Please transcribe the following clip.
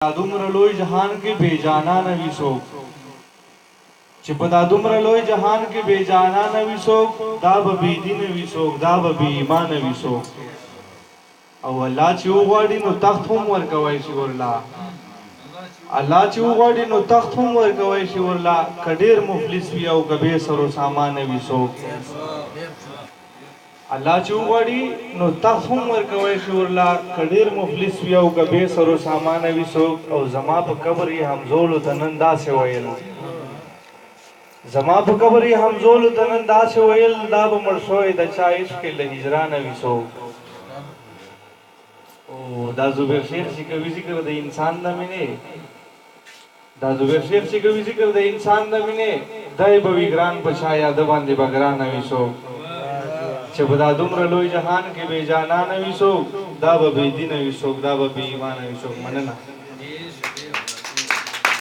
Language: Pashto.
دومره لوی جهان کې بے جانا نه وي څوک چې په دا دومره لوی جهان کې بے جانا نه وي څوک دا به بې دینه وي څوک دا به بې ایمانه وي څوک او الله چې وغواړي نو تخت هم ورکوی شي ورله الله چې وغواړي نو تخت هم ورکوی شي ورله که ډېر مفلس وي او که بې سر و سامانه وي څوک الله چې وغواړي نو تخت هم ورکوی شي ورله که ډېر مفلس وي او که بې سر و سامانه وي څوک او زما په قبر یې همزولو ته نن داسې ویل زما په قبر یې همزولو ته نن داسې ویل دا به مړ شوی د چا عشق له هجرانه وي څوک او دا زبیر شیخ چې کوي ذکر د انسان د مینې دا زبیر شیخ چې کوي ذکر د انسان د مینې دی به وي ګران په چا یاده باندې به ګرانه وي څوک چې په دا دومره لوی جهان کې بې جانانه وي څوک دا به بې دینه وي څوک دا به بې ایمانه وي څوک مننه